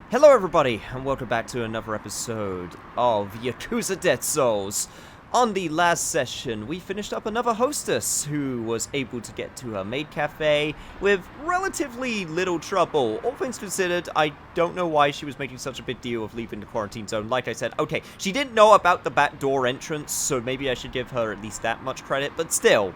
Hello everybody, and welcome back to another episode of Yakuza Dead Souls. On the last session, we finished up another hostess who was able to get to her maid cafe with relatively little trouble. All things considered, I don't know why she was making such a big deal of leaving the quarantine zone. Like I said, okay, she didn't know about the back door entrance, so maybe I should give her at least that much credit, but still,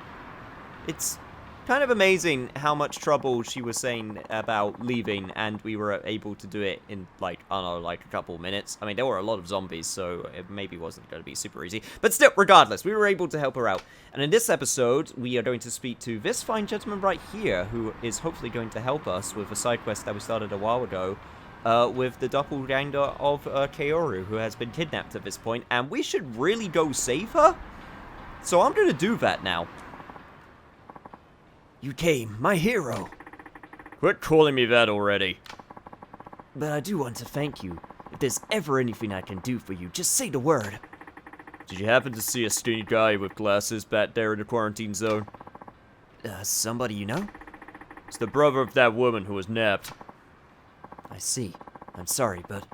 it's kind of amazing how much trouble she was saying about leaving, and we were able to do it in, like, I don't know, like a couple minutes. I mean, there were a lot of zombies, so it maybe wasn't going to be super easy. But still, regardless, we were able to help her out. And in this episode, we are going to speak to this fine gentleman right here, who is hopefully going to help us with a side quest that we started a while ago, with the doppelganger of Kaori, who has been kidnapped at this point, and we should really go save her? So I'm going to do that now. You came, my hero. Quit calling me that already. But I do want to thank you. If there's ever anything I can do for you, just say the word. Did you happen to see a skinny guy with glasses back there in the quarantine zone? Somebody you know? It's the brother of that woman who was nabbed. I see. I'm sorry, but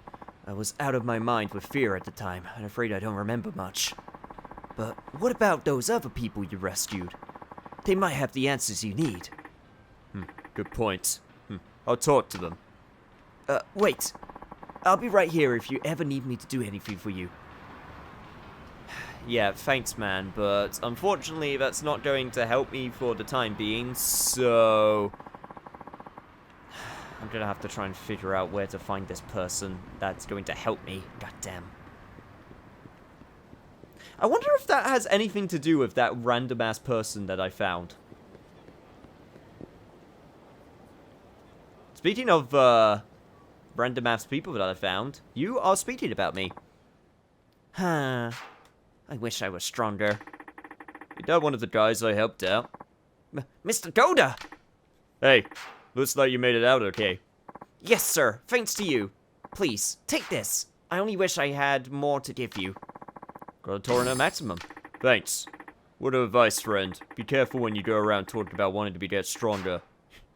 I was out of my mind with fear at the time. I'm afraid I don't remember much. But what about those other people you rescued? They might have the answers you need. Good point. I'll talk to them. Wait. I'll be right here if you ever need me to do anything for you. Yeah, thanks, man, but unfortunately that's not going to help me for the time being, so I'm gonna have to try and figure out where to find this person that's going to help me. Goddamn. I wonder if that has anything to do with that random-ass person that I found. Speaking of, random-ass people that I found, you are speaking about me. Huh. I wish I was stronger. You that one of the guys I helped out? Mr. Goda! Hey, looks like you made it out okay. Yes, sir. Thanks to you. Please, take this. I only wish I had more to give you. Got a Torino maximum. Thanks. Word of advice, friend. Be careful when you go around talking about wanting to get stronger.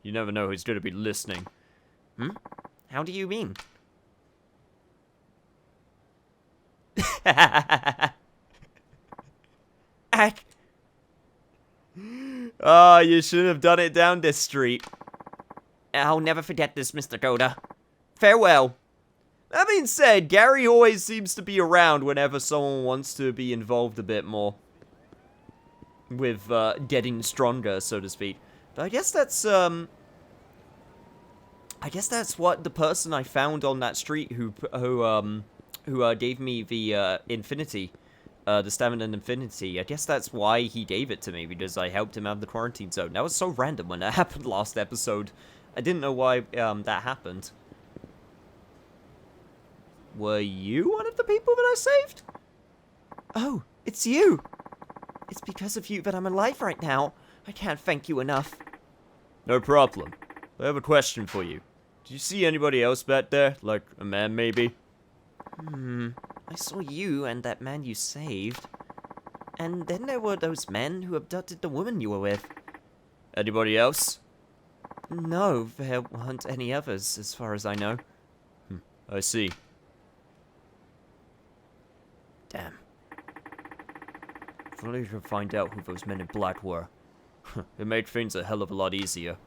You never know who's going to be listening. How do you mean? You shouldn't have done it down this street. I'll never forget this, Mr. Goda. Farewell. That being said, Gary always seems to be around whenever someone wants to be involved a bit more with getting stronger, so to speak. But I guess that's what the person I found on that street who gave me the infinity, the stamina and infinity. I guess that's why he gave it to me, because I helped him out of the quarantine zone. That was so random when that happened last episode. I didn't know why that happened. Were you one of the people that I saved? Oh, it's you! It's because of you that I'm alive right now. I can't thank you enough. No problem. I have a question for you. Did you see anybody else back there? Like a man, maybe? I saw you and that man you saved. And then there were those men who abducted the woman you were with. Anybody else? No, there weren't any others, as far as I know. I see. Damn. If only we could find out who those men in black were. It made things a hell of a lot easier.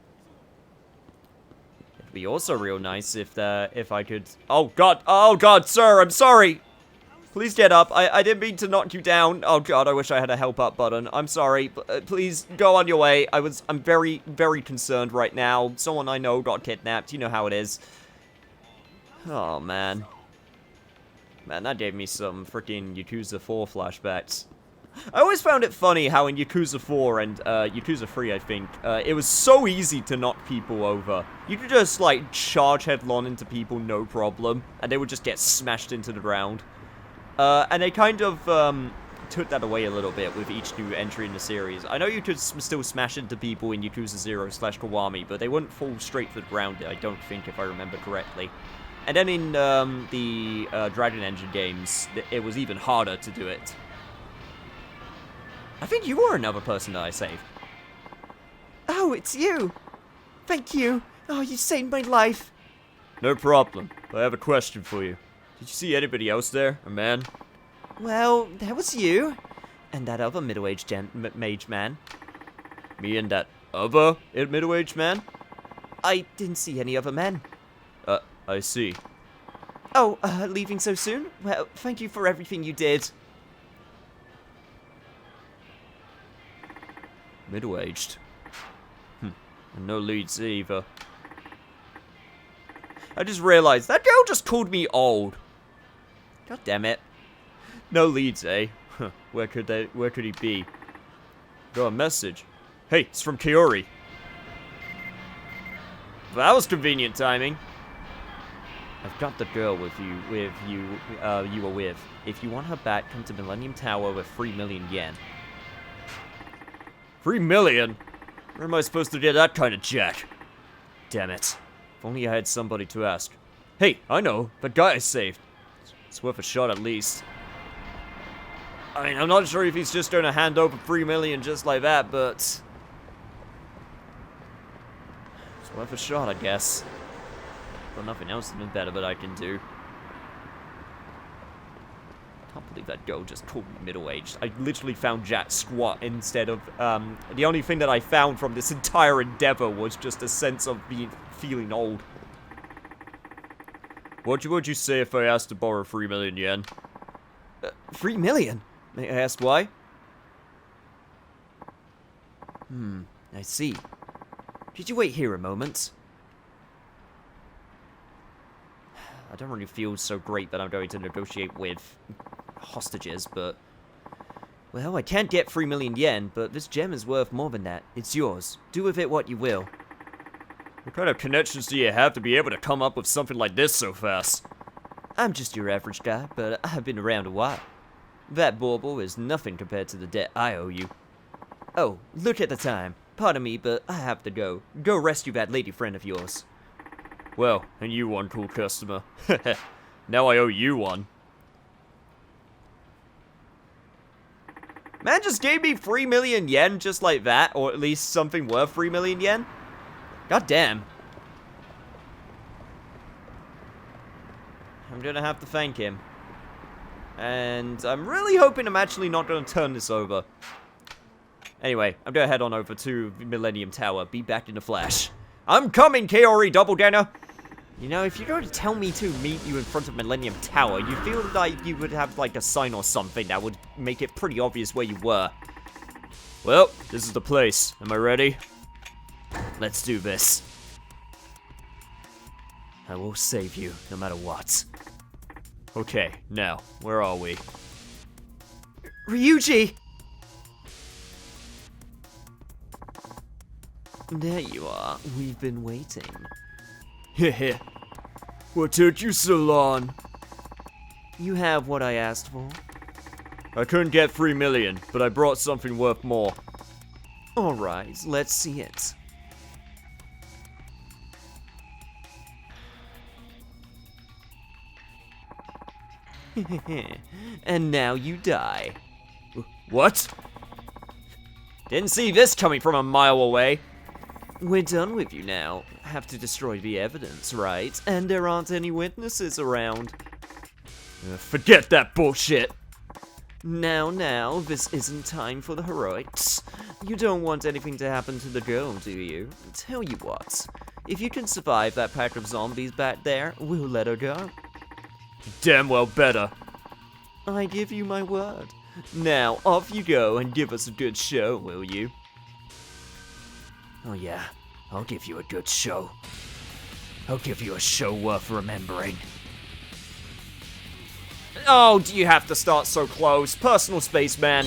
It'd be also real nice if I could... Oh god, sir, I'm sorry! Please get up. I didn't mean to knock you down. Oh god, I wish I had a help up button. I'm sorry. Please go on your way. I'm very, very concerned right now. Someone I know got kidnapped. You know how it is. Oh, man. Man, that gave me some freaking Yakuza 4 flashbacks. I always found it funny how in Yakuza 4 and Yakuza 3, I think, it was so easy to knock people over. You could just, like, charge headlong into people, no problem, and they would just get smashed into the ground. And they kind of took that away a little bit with each new entry in the series. I know you could still smash into people in Yakuza 0/Kiwami, but they wouldn't fall straight to the ground, I don't think, if I remember correctly. And then in the Dragon Engine games, it was even harder to do it. I think you were another person that I saved. Oh, it's you! Thank you! Oh, you saved my life! No problem. I have a question for you. Did you see anybody else there? A man? Well, that was you. And that other middle-aged mage man. Me and that other middle-aged man? I didn't see any other men. I see. Oh, leaving so soon? Well, thank you for everything you did. Middle-aged. And no leads either. I just realized that girl just called me old. God damn it. No leads, eh? Where could he be? Got a message. Hey, it's from Kaori. That was convenient timing. I've got the girl you were with. If you want her back, come to Millennium Tower with 3 million yen. 3 million? Where am I supposed to get that kind of jack? Damn it. If only I had somebody to ask. Hey, I know. That guy I saved. It's worth a shot at least. I mean, I'm not sure if he's just going to hand over 3 million just like that, but it's worth a shot, I guess. Well, nothing else even better that I can do. I can't believe that girl just called me middle-aged. I literally found Jack squat instead of, the only thing that I found from this entire endeavor was just a sense of feeling old. What would you say if I asked to borrow 3 million yen? 3 million? May I ask why? I see. Could you wait here a moment? I don't really feel so great that I'm going to negotiate with hostages, but... Well, I can't get 3 million yen, but this gem is worth more than that. It's yours. Do with it what you will. What kind of connections do you have to be able to come up with something like this so fast? I'm just your average guy, but I've been around a while. That bauble is nothing compared to the debt I owe you. Oh, look at the time. Pardon me, but I have to go. Go rescue that lady friend of yours. Well, and you one, cool customer. Now I owe you one. Man just gave me 3 million yen just like that, or at least something worth 3 million yen. God damn. I'm gonna have to thank him. And I'm really hoping I'm actually not gonna turn this over. Anyway, I'm gonna head on over to Millennium Tower. Be back in a flash. I'm coming, Kaori Double Downer! You know, if you're going to tell me to meet you in front of Millennium Tower, you feel like you would have, like, a sign or something that would make it pretty obvious where you were. Well, this is the place. Am I ready? Let's do this. I will save you, no matter what. Okay, now, where are we? Ryuji! There you are. We've been waiting. Heh. What took you so long? You have what I asked for. I couldn't get 3 million, but I brought something worth more. Alright, let's see it. And now you die. What? Didn't see this coming from a mile away. We're done with you now. Have to destroy the evidence, right? And there aren't any witnesses around. Forget that bullshit. Now, this isn't time for the heroics. You don't want anything to happen to the girl, do you? Tell you what, if you can survive that pack of zombies back there, we'll let her go. Damn well better. I give you my word. Now, off you go and give us a good show, will you? Oh yeah, I'll give you a good show. I'll give you a show worth remembering. Oh, do you have to start so close? Personal space, man.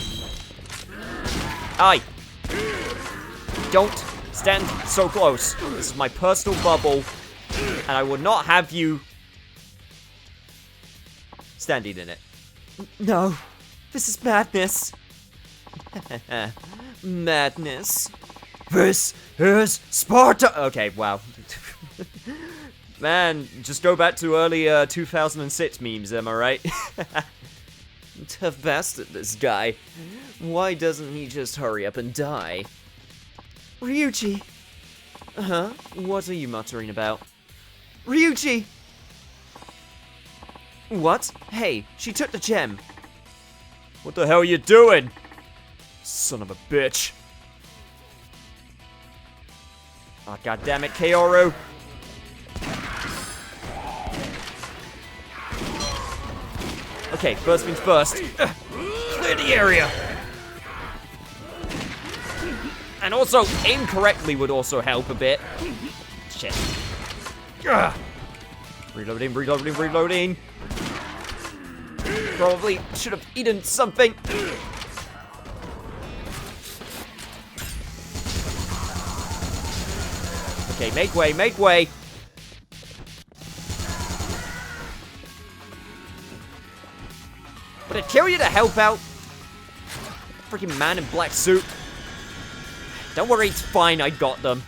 Aye. Don't stand so close. This is my personal bubble, and I would not have you standing in it. No, this is madness. Madness. This is Sparta! Okay, wow. Man, just go back to early 2006 memes, am I right? Tough bastard, this guy. Why doesn't he just hurry up and die? Ryuji! Huh? What are you muttering about? Ryuji! What? Hey, she took the gem. What the hell are you doing? Son of a bitch. Oh, goddammit, Kaoru. Okay, first things first. Clear the area. And also, aim correctly would also help a bit. Shit. Reloading, reloading, reloading. Probably should have eaten something. Okay, make way, make way. Would it kill you to help out? Freaking man in black suit. Don't worry, it's fine, I got them.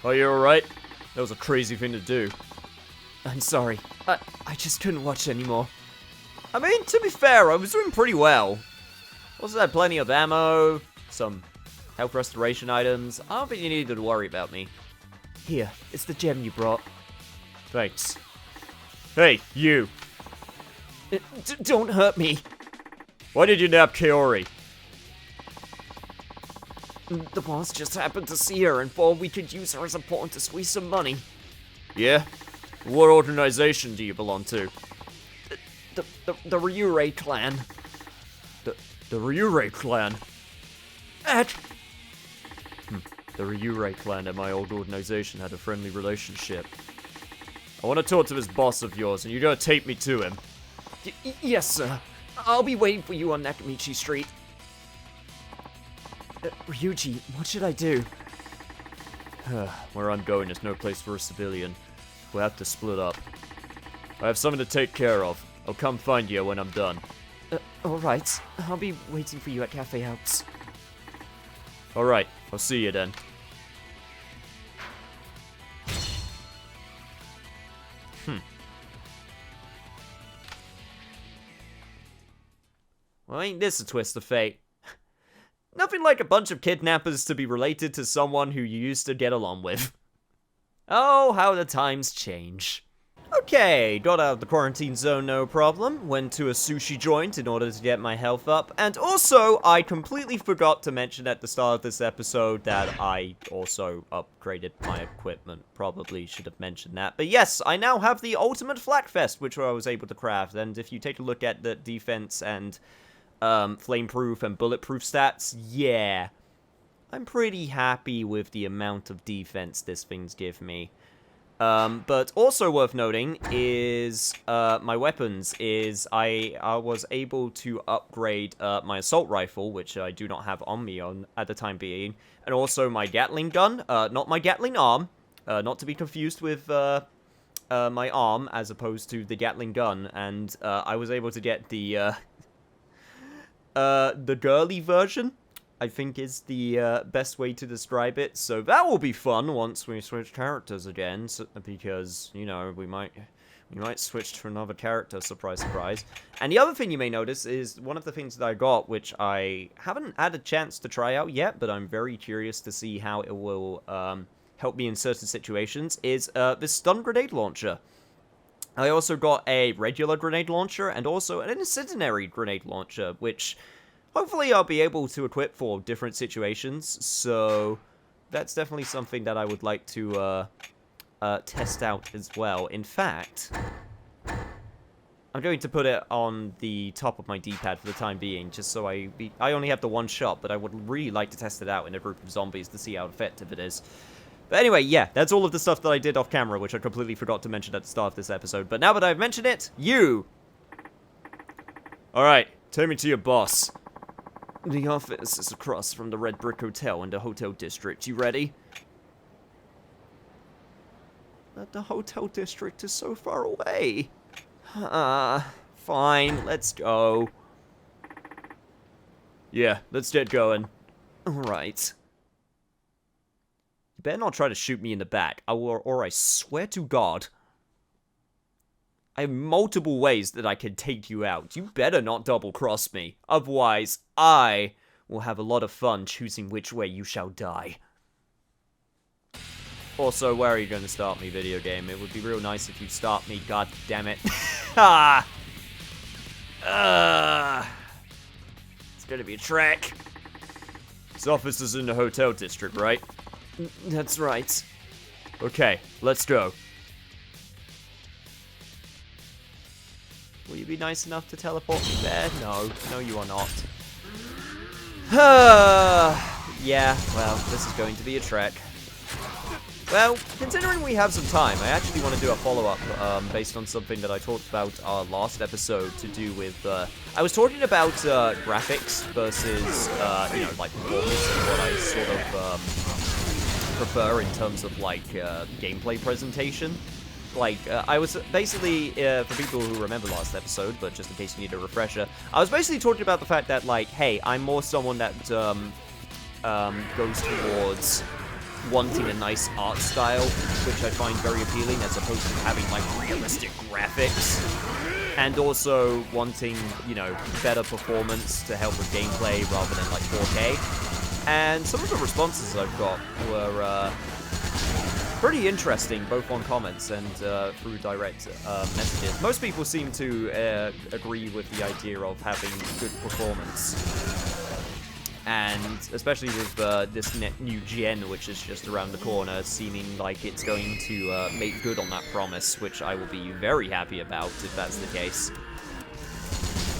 Are you alright? That was a crazy thing to do. I'm sorry. I just couldn't watch anymore. I mean, to be fair, I was doing pretty well. Also had plenty of ammo, some health restoration items. I don't think you needed to worry about me. Here, it's the gem you brought. Thanks. Hey, you. Don't hurt me. Why did you nab Kaori? The boss just happened to see her and thought we could use her as a pawn to squeeze some money. Yeah? What organization do you belong to? The Ryurei clan. The Ryurei clan? The Ryurei clan and my old organization had a friendly relationship. I want to talk to this boss of yours, and you gotta take me to him. Yes, sir. I'll be waiting for you on Nakamichi Street. Ryuji, what should I do? Where I'm going is no place for a civilian. We'll have to split up. I have something to take care of. I'll come find you when I'm done. Alright. I'll be waiting for you at Cafe Alps. Alright, I'll see you then. Well, ain't this a twist of fate? Nothing like a bunch of kidnappers to be related to someone who you used to get along with. Oh, how the times change. Okay, got out of the quarantine zone, no problem. Went to a sushi joint in order to get my health up. And also, I completely forgot to mention at the start of this episode that I also upgraded my equipment. Probably should have mentioned that. But yes, I now have the ultimate flak vest, which I was able to craft. And if you take a look at the defense and flameproof and bulletproof stats, yeah. I'm pretty happy with the amount of defense this thing's give me. But also worth noting is, my weapons is I was able to upgrade, my assault rifle, which I do not have on me at the time being, and also my Gatling gun, not my Gatling arm, not to be confused with, my arm as opposed to the Gatling gun, and, I was able to get the girly version, I think is the best way to describe it. So that will be fun once we switch characters again, because, you know, we might switch to another character, surprise, surprise. And the other thing you may notice is one of the things that I got, which I haven't had a chance to try out yet, but I'm very curious to see how it will help me in certain situations, is this stun grenade launcher. I also got a regular grenade launcher and also an incendiary grenade launcher, which hopefully I'll be able to equip for different situations, so that's definitely something that I would like to test out as well. In fact, I'm going to put it on the top of my D-pad for the time being, just so I only have the one shot, but I would really like to test it out in a group of zombies to see how effective it is. But anyway, yeah, that's all of the stuff that I did off camera, which I completely forgot to mention at the start of this episode. But now that I've mentioned it, you! Alright, take me to your boss. The office is across from the Red Brick Hotel in the Hotel District. You ready? But the Hotel District is so far away. Fine, let's go. Yeah, let's get going. Alright. You better not try to shoot me in the back, or I swear to God, I have multiple ways that I can take you out. You better not double-cross me. Otherwise, I We'll have a lot of fun choosing which way you shall die. Also, where are you going to start me, video game? It would be real nice if you start me, god damn it. Ah! It's gonna be a trek. This office is in the hotel district, right? That's right. Okay, let's go. Will you be nice enough to teleport me there? No. No, you are not. Yeah, well, this is going to be a trek. Well, considering we have some time, I actually want to do a follow-up based on something that I talked about our last episode to do with, I was talking about graphics versus, you know, like performance and what I sort of prefer in terms of, like, gameplay presentation. Like, I was basically, for people who remember last episode, but just in case you need a refresher, I was basically talking about the fact that, like, hey, I'm more someone that goes towards wanting a nice art style, which I find very appealing, as opposed to having, like, realistic graphics. And also wanting, you know, better performance to help with gameplay rather than, like, 4K. And some of the responses I've got were, pretty interesting, both on comments and through direct messages. Most people seem to agree with the idea of having good performance. And especially with this new gen, which is just around the corner, seeming like it's going to make good on that promise, which I will be very happy about if that's the case.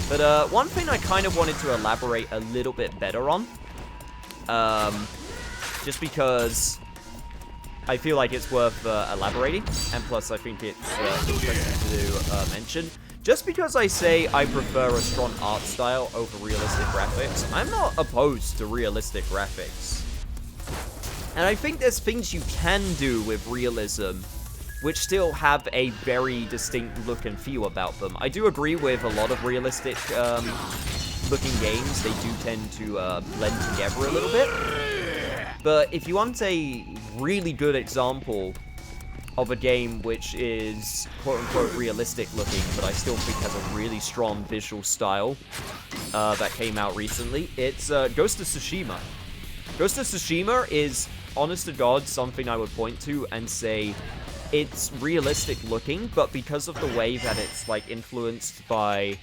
But one thing I kind of wanted to elaborate a little bit better on, just because I feel like it's worth elaborating, and plus I think it's interesting to mention. Just because I say I prefer a strong art style over realistic graphics, I'm not opposed to realistic graphics. And I think there's things you can do with realism which still have a very distinct look and feel about them. I do agree with a lot of realistic looking games. They do tend to blend together a little bit. But if you want a really good example of a game which is quote-unquote realistic looking, but I still think has a really strong visual style that came out recently, it's Ghost of Tsushima. Ghost of Tsushima is, honest to God, something I would point to and say it's realistic looking, but because of the way that it's, like, influenced by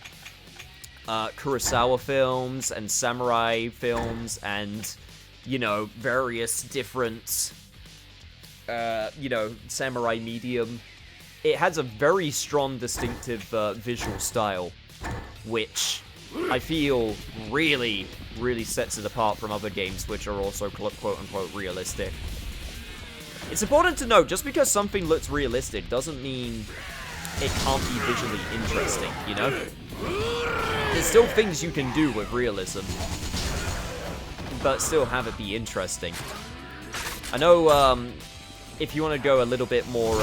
Kurosawa films and samurai films and, you know, various different you know, samurai medium, it has a very strong, distinctive visual style, which I feel really, really sets it apart from other games which are also quote-unquote realistic. It's important to note, just because something looks realistic doesn't mean it can't be visually interesting, you know? There's still things you can do with realism, but still have it be interesting. I know, if you want to go a little bit more,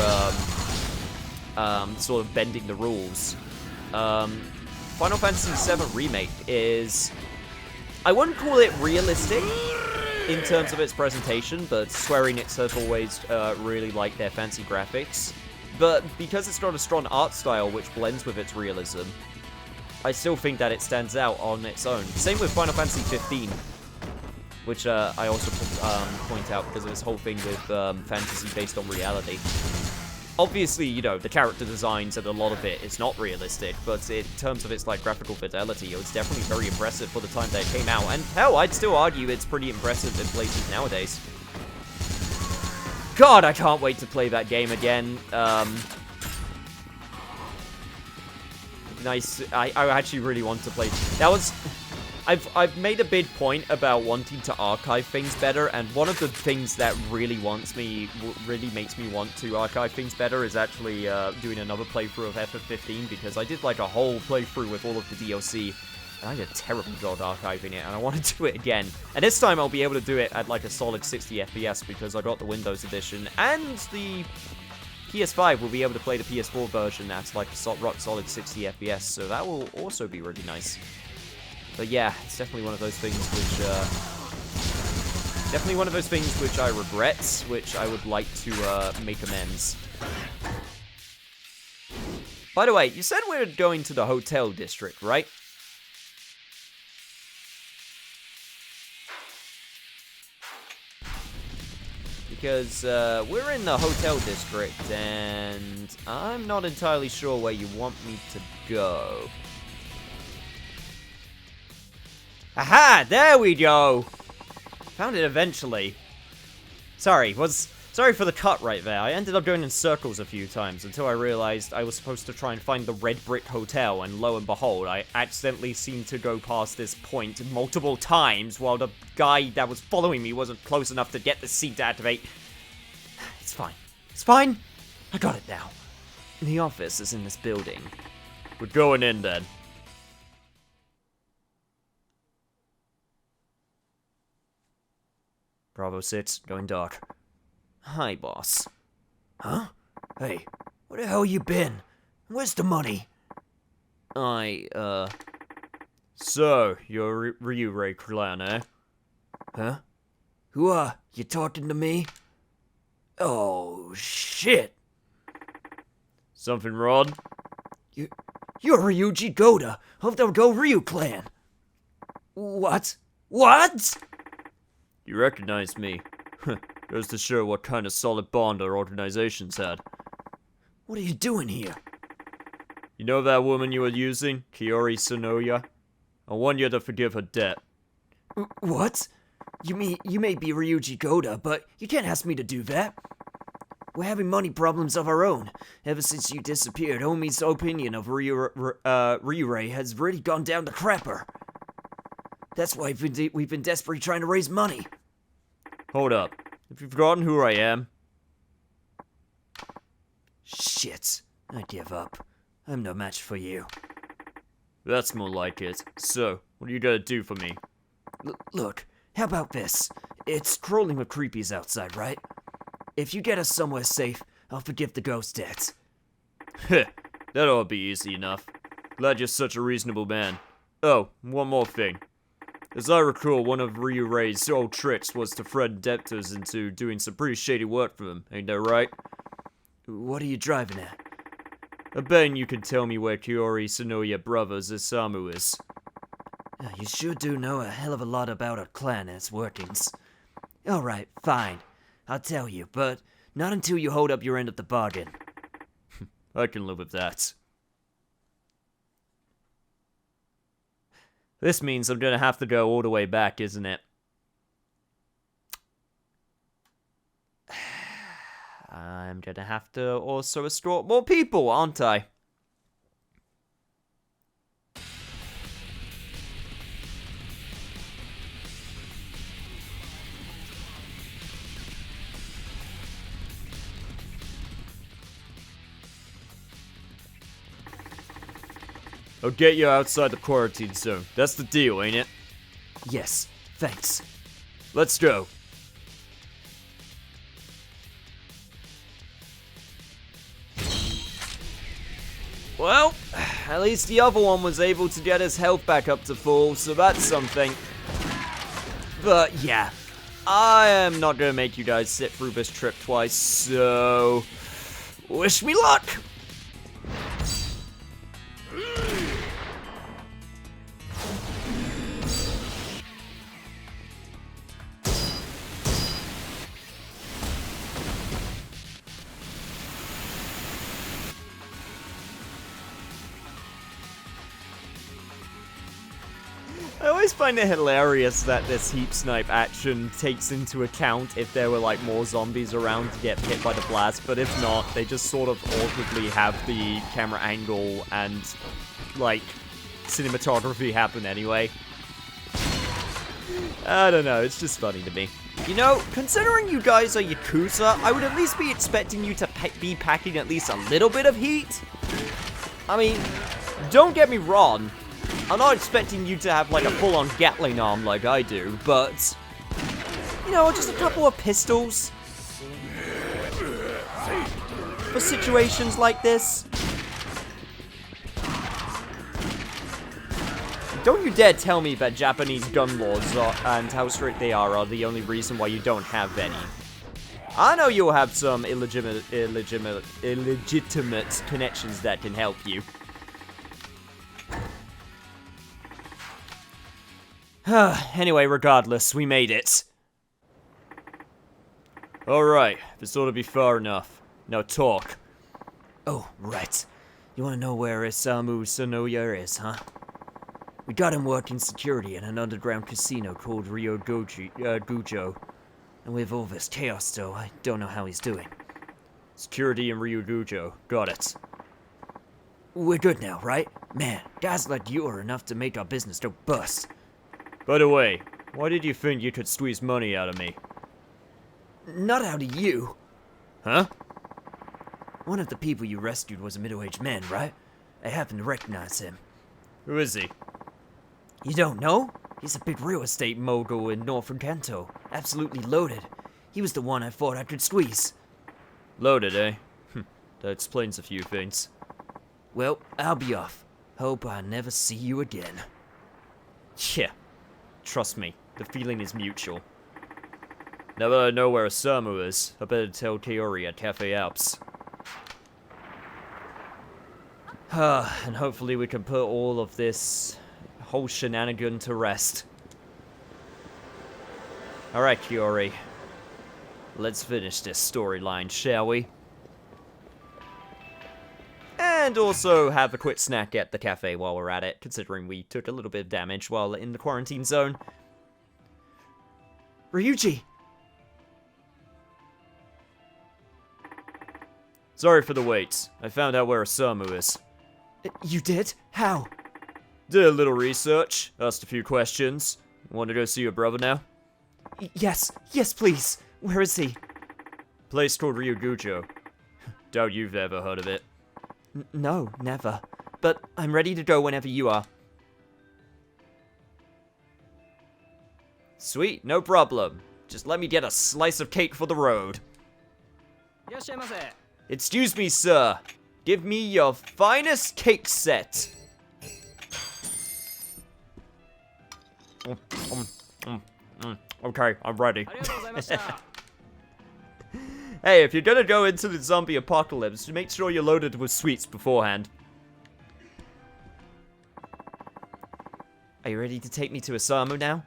sort of bending the rules, Final Fantasy VII Remake is, I wouldn't call it realistic in terms of its presentation, but Square Enix have always really liked their fancy graphics. But because it's got a strong art style which blends with its realism, I still think that it stands out on its own. Same with Final Fantasy 15. Which I also point out because of this whole thing with fantasy based on reality. Obviously, you know, the character designs and a lot of it is not realistic, but in terms of its, like, graphical fidelity, it was definitely very impressive for the time that it came out. And hell, I'd still argue it's pretty impressive in places nowadays. God, I can't wait to play that game again. Nice. I actually really want to play. That was... I've made a big point about wanting to archive things better, and one of the things that really makes me want to archive things better is actually doing another playthrough of FF15, because I did, like, a whole playthrough with all of the DLC, and I did a terrible job archiving it, and I want to do it again. And this time I'll be able to do it at, like, a solid 60 FPS, because I got the Windows edition, and the PS5 will be able to play the PS4 version at, like, a rock solid 60 FPS, so that will also be really nice. But yeah, it's definitely one of those things which I regret, which I would like to make amends. By the way, you said we're going to the hotel district, right? because we're in the hotel district, and I'm not entirely sure where you want me to go. Aha! There we go! Found it eventually. Sorry for the cut right there. I ended up going in circles a few times until I realized I was supposed to try and find the Red Brick Hotel, and lo and behold, I accidentally seemed to go past this point multiple times while the guy that was following me wasn't close enough to get the seat to activate. It's fine. It's fine! I got it now. The office is in this building. We're going in then. Bravo 6, going dark. Hi, boss. Huh? Hey, where the hell you been? Where's the money? So, you're Ryurei clan, eh? Huh? Who are you talking to me? Oh, shit! Something wrong? You're Ryuji Goda of the Go Ryu clan. What? What? You recognize me. Goes to show what kind of solid bond our organizations had. What are you doing here? You know that woman you were using, Kaori Sonoya? I want you to forgive her debt. What? You may be Ryuji Goda, but you can't ask me to do that. We're having money problems of our own. Ever since you disappeared, Omi's opinion of Ryurei has really gone down the crapper. That's why we've been desperately trying to raise money. Hold up. Have you forgotten who I am? Shit. I give up. I'm no match for you. That's more like it. So, what are you gonna do for me? Look, how about this? It's crawling with creepies outside, right? If you get us somewhere safe, I'll forgive the ghost debts. Heh, that ought to be easy enough. Glad you're such a reasonable man. Oh, one more thing. As I recall, one of Ryurei's old tricks was to threaten debtors into doing some pretty shady work for them, ain't that right? What are you driving at? I'm betting you can tell me where Kaori Sonoya brother's Osamu is. You sure do know a hell of a lot about our clan and its workings. Alright, fine. I'll tell you, but not until you hold up your end of the bargain. I can live with that. This means I'm gonna have to go all the way back, isn't it? I'm gonna have to also escort more people, aren't I? I'll get you outside the quarantine zone. That's the deal, ain't it? Yes, thanks. Let's go. Well, at least the other one was able to get his health back up to full, so that's something. But yeah, I am not gonna make you guys sit through this trip twice, so wish me luck! I always find it hilarious that this heap snipe action takes into account if there were like more zombies around to get hit by the blast, but if not, they just sort of awkwardly have the camera angle and like cinematography happen anyway. I don't know, it's just funny to me. You know, considering you guys are Yakuza, I would at least be expecting you to be packing at least a little bit of heat. I mean, don't get me wrong, I'm not expecting you to have like a full-on Gatling arm like I do, but, you know, just a couple of pistols for situations like this. Don't you dare tell me that Japanese gun laws and how strict they are the only reason why you don't have any. I know you'll have some illegitimate connections that can help you. Anyway, regardless, we made it. Alright, this ought to be far enough. Now talk. Oh, right. You wanna know where Osamu Sonoya is, huh? We got him working security in an underground casino called Gujo. And with all this chaos though, I don't know how he's doing. Security in Ryugujo. Got it. We're good now, right? Man, guys like you are enough to make our business go bust. By the way, why did you think you could squeeze money out of me? Not out of you. Huh? One of the people you rescued was a middle-aged man, right? I happen to recognize him. Who is he? You don't know? He's a big real estate mogul in northern Kanto. Absolutely loaded. He was the one I thought I could squeeze. Loaded, eh? That explains a few things. Well, I'll be off. Hope I never see you again. Yeah. Trust me, the feeling is mutual. Now that I know where Osamu is, I better tell Kaori at Cafe Alps. And hopefully we can put all of this whole shenanigan to rest. Alright, Kaori. Let's finish this storyline, shall we? And also have a quick snack at the cafe while we're at it, considering we took a little bit of damage while in the quarantine zone. Ryuji! Sorry for the wait. I found out where Osamu is. You did? How? Did a little research, asked a few questions. Want to go see your brother now? Yes, please. Where is he? Place called Ryugujo. Doubt you've ever heard of it. No, never. But I'm ready to go whenever you are. Sweet, no problem. Just let me get a slice of cake for the road. Excuse me, sir. Give me your finest cake set. Okay, I'm ready. Hey, if you're gonna go into the zombie apocalypse, make sure you're loaded with sweets beforehand. Are you ready to take me to Osamu now?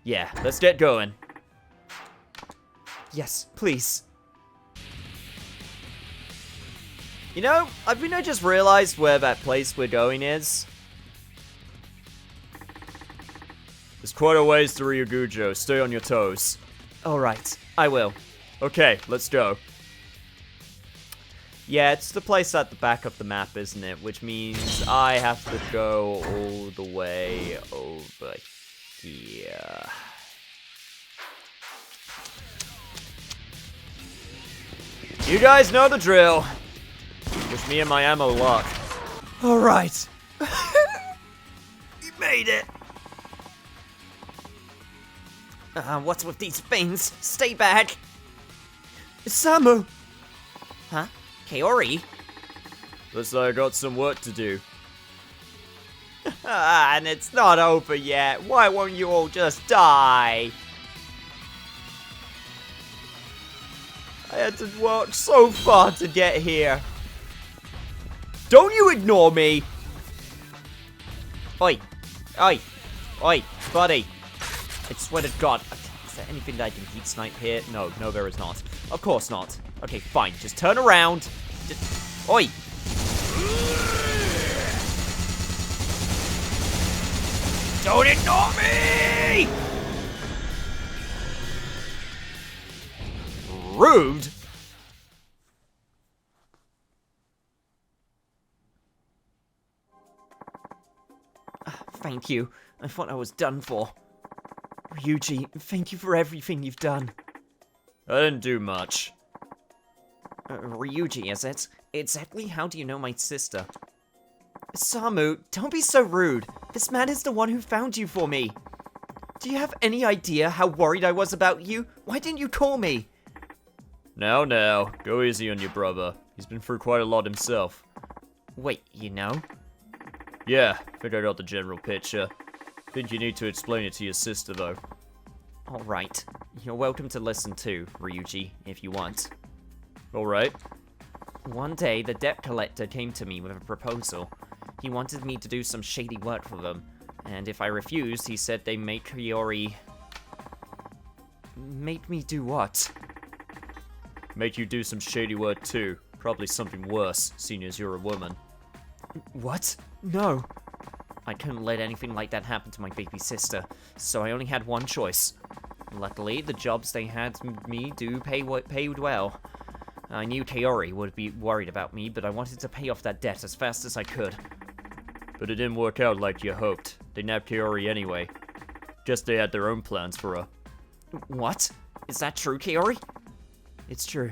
Yeah, let's get going. Yes, please. You know, I just realized where that place we're going is. There's quite a ways to Ryugujo. Stay on your toes. Alright, I will. Okay, let's go. Yeah, it's the place at the back of the map, isn't it? Which means I have to go all the way over here. You guys know the drill. Wish me and my ammo luck. Alright. You made it. What's with these things? Stay back. Osamu! Huh? Kaori? Looks like I got some work to do. And it's not over yet. Why won't you all just die? I had to walk so far to get here. Don't you ignore me! Oi. Oi. Oi, buddy. I swear to God. Is there anything that I can heat snipe here? No, there is not. Of course not. Okay, fine. Just turn around. Oi! Don't ignore me! Rude! Thank you. I thought I was done for. Ryuji, thank you for everything you've done. I didn't do much. Ryuji, is it? Exactly how do you know my sister? Osamu, don't be so rude. This man is the one who found you for me. Do you have any idea how worried I was about you? Why didn't you call me? Now, go easy on your brother. He's been through quite a lot himself. Wait, you know? Yeah, I think I got the general picture. Think you need to explain it to your sister, though. Alright. You're welcome to listen too, Ryuji, if you want. Alright. One day, the debt collector came to me with a proposal. He wanted me to do some shady work for them, and if I refused, he said they make Kaori... Make me do what? Make you do some shady work too. Probably something worse, seeing as you're a woman. What? No. I couldn't let anything like that happen to my baby sister, so I only had one choice. Luckily, the jobs they had me do paid well. I knew Kaori would be worried about me, but I wanted to pay off that debt as fast as I could. But it didn't work out like you hoped. They nabbed Kaori anyway. Guess they had their own plans for her. What? Is that true, Kaori? It's true.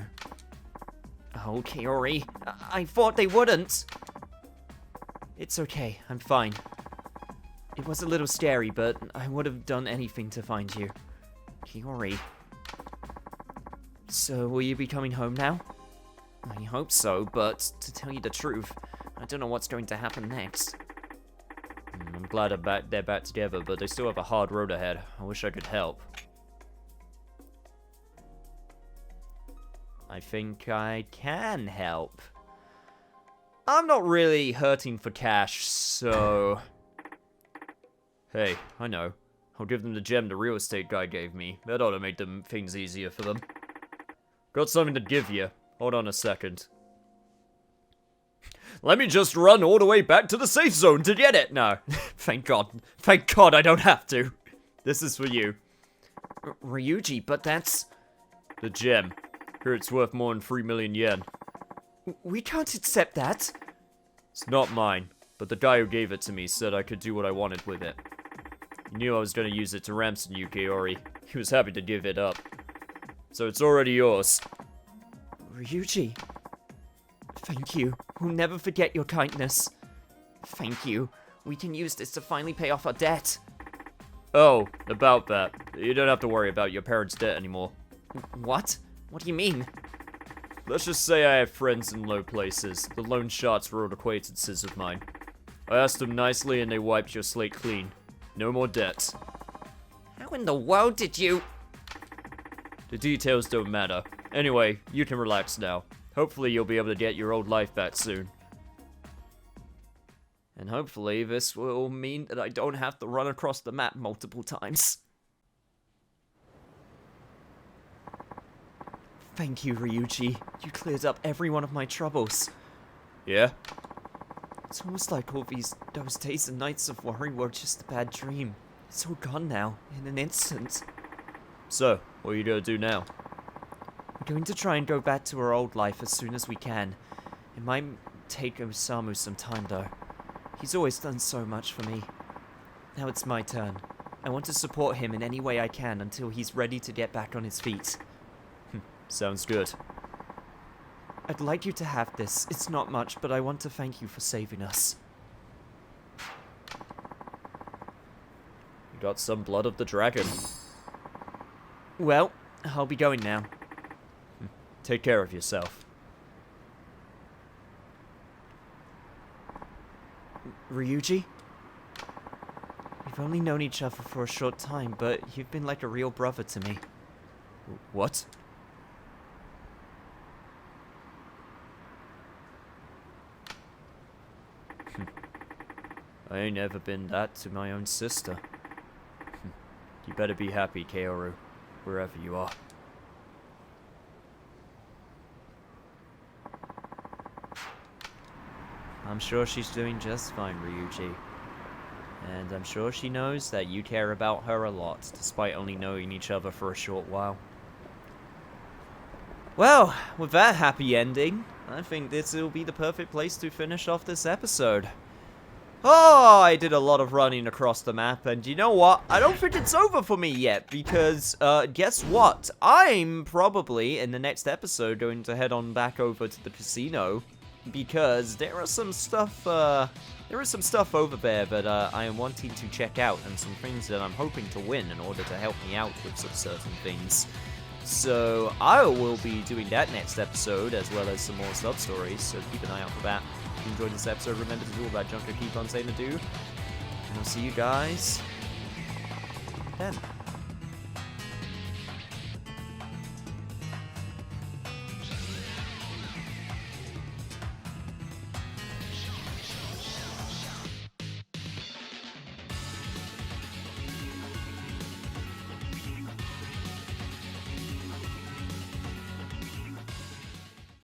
Oh, Kaori, I thought they wouldn't. It's okay, I'm fine. It was a little scary, but I would have done anything to find you. Kaori. So, will you be coming home now? I hope so, but to tell you the truth, I don't know what's going to happen next. I'm glad they're back together, but they still have a hard road ahead. I wish I could help. I think I can help. I'm not really hurting for cash, so... Hey, I know. I'll give them the gem the real estate guy gave me. That ought to make things easier for them. Got something to give you. Hold on a second. Let me just run all the way back to the safe zone to get it! No. Thank God. Thank God I don't have to. This is for you. Ryuji, but that's... The gem. Here it's worth more than 3 million yen. We can't accept that. It's not mine, but the guy who gave it to me said I could do what I wanted with it. He knew I was going to use it to ransom you, Kaori. He was happy to give it up. So it's already yours. Ryuji. Thank you. We'll never forget your kindness. Thank you. We can use this to finally pay off our debt. Oh, about that. You don't have to worry about your parents' debt anymore. What? What do you mean? Let's just say I have friends in low places. The loan sharks were old acquaintances of mine. I asked them nicely and they wiped your slate clean. No more debts. How in the world did you... The details don't matter. Anyway, you can relax now. Hopefully you'll be able to get your old life back soon. And hopefully this will mean that I don't have to run across the map multiple times. Thank you, Ryuji. You cleared up every one of my troubles. Yeah? It's almost like those days and nights of worry were just a bad dream. It's all gone now, in an instant. So, what are you gonna do now? We're going to try and go back to our old life as soon as we can. It might take Osamu some time, though. He's always done so much for me. Now it's my turn. I want to support him in any way I can until he's ready to get back on his feet. Sounds good. I'd like you to have this. It's not much, but I want to thank you for saving us. You got some blood of the dragon. Well, I'll be going now. Take care of yourself. Ryuji? We've only known each other for a short time, but you've been like a real brother to me. What? I ain't ever been that to my own sister. You better be happy, Kaoru, wherever you are. I'm sure she's doing just fine, Ryuji. And I'm sure she knows that you care about her a lot, despite only knowing each other for a short while. Well, with that happy ending, I think this will be the perfect place to finish off this episode. Oh, I did a lot of running across the map, and you know what? I don't think it's over for me yet, because, guess what? I'm probably, in the next episode, going to head on back over to the casino, because there is some stuff over there that I am wanting to check out, and some things that I'm hoping to win in order to help me out with some certain things. So I will be doing that next episode, as well as some more sub-stories, so keep an eye out for that. If you enjoyed this episode, remember to do all that junk I keep on saying to do, and I'll see you guys then.